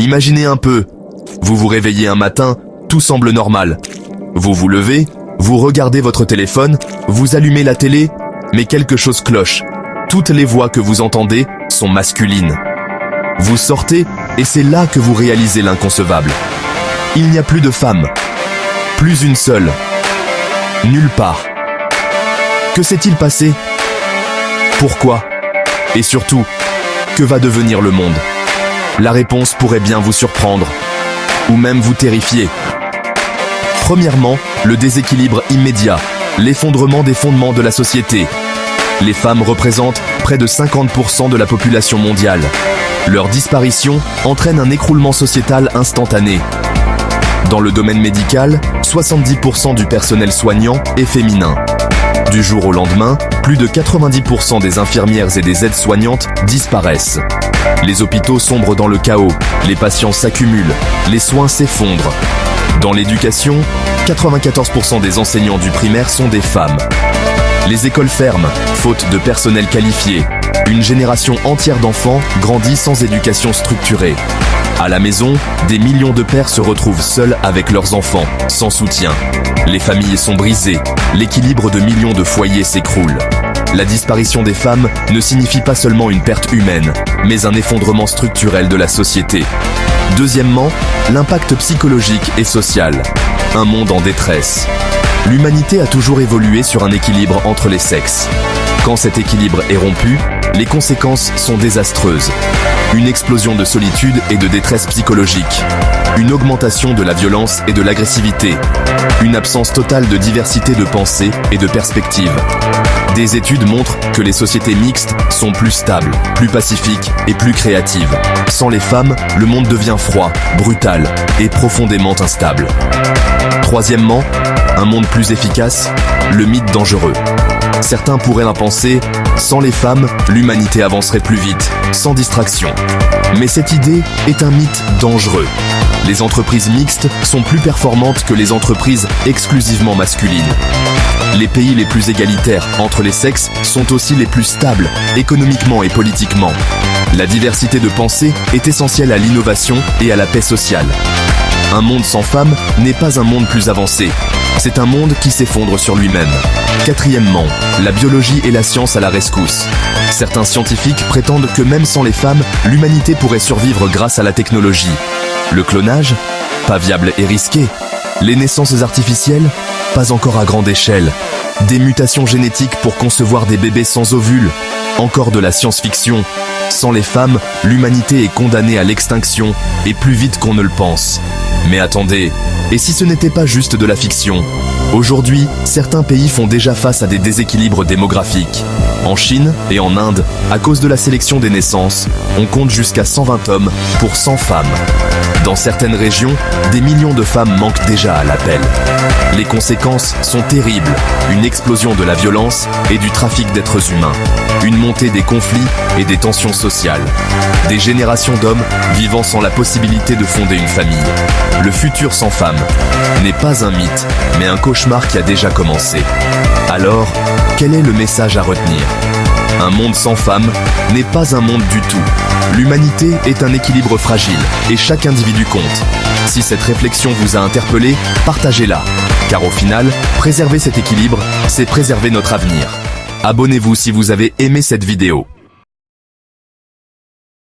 Imaginez un peu. Vous vous réveillez un matin, tout semble normal. Vous vous levez, vous regardez votre téléphone, vous allumez la télé, mais quelque chose cloche. Toutes les voix que vous entendez sont masculines. Vous sortez et c'est là que vous réalisez l'inconcevable. Il n'y a plus de femmes. Plus une seule. Nulle part. Que s'est-il passé? Pourquoi? Et surtout, que va devenir le monde? La réponse pourrait bien vous surprendre, ou même vous terrifier. Premièrement, le déséquilibre immédiat, l'effondrement des fondements de la société. Les femmes représentent près de 50% de la population mondiale. Leur disparition entraîne un écroulement sociétal instantané. Dans le domaine médical, 70% du personnel soignant est féminin. Du jour au lendemain, plus de 90% des infirmières et des aides-soignantes disparaissent. Les hôpitaux sombrent dans le chaos, les patients s'accumulent, les soins s'effondrent. Dans l'éducation, 94% des enseignants du primaire sont des femmes. Les écoles ferment, faute de personnel qualifié. Une génération entière d'enfants grandit sans éducation structurée. À la maison, des millions de pères se retrouvent seuls avec leurs enfants, sans soutien. Les familles sont brisées, l'équilibre de millions de foyers s'écroule. La disparition des femmes ne signifie pas seulement une perte humaine, mais un effondrement structurel de la société. Deuxièmement, l'impact psychologique et social. Un monde en détresse. L'humanité a toujours évolué sur un équilibre entre les sexes. Quand cet équilibre est rompu, les conséquences sont désastreuses. Une explosion de solitude et de détresse psychologique. Une augmentation de la violence et de l'agressivité. Une absence totale de diversité de pensée et de perspectives. Des études montrent que les sociétés mixtes sont plus stables, plus pacifiques et plus créatives. Sans les femmes, le monde devient froid, brutal et profondément instable. Troisièmement, un monde plus efficace, le mythe dangereux. Certains pourraient en penser, sans les femmes, l'humanité avancerait plus vite, sans distraction. Mais cette idée est un mythe dangereux. Les entreprises mixtes sont plus performantes que les entreprises exclusivement masculines. Les pays les plus égalitaires entre les sexes sont aussi les plus stables, économiquement et politiquement. La diversité de pensée est essentielle à l'innovation et à la paix sociale. Un monde sans femmes n'est pas un monde plus avancé. C'est un monde qui s'effondre sur lui-même. Quatrièmement, la biologie et la science à la rescousse. Certains scientifiques prétendent que même sans les femmes, l'humanité pourrait survivre grâce à la technologie. Le clonage? Pas viable et risqué. Les naissances artificielles? Pas encore à grande échelle. Des mutations génétiques pour concevoir des bébés sans ovules? Encore de la science-fiction. Sans les femmes, l'humanité est condamnée à l'extinction, et plus vite qu'on ne le pense. Mais attendez, et si ce n'était pas juste de la fiction? Aujourd'hui, certains pays font déjà face à des déséquilibres démographiques. En Chine et en Inde, à cause de la sélection des naissances, on compte jusqu'à 120 hommes pour 100 femmes. Dans certaines régions, des millions de femmes manquent déjà à l'appel. Les conséquences sont terribles, une explosion de la violence et du trafic d'êtres humains, une montée des conflits et des tensions sociales, des générations d'hommes vivant sans la possibilité de fonder une famille. Le futur sans femmes n'est pas un mythe, mais un cauchemar qui a déjà commencé. Alors, quel est le message à retenir? Un monde sans femmes n'est pas un monde du tout. L'humanité est un équilibre fragile et chaque individu compte. Si cette réflexion vous a interpellé, partagez-la. Car au final, préserver cet équilibre, c'est préserver notre avenir. Abonnez-vous si vous avez aimé cette vidéo.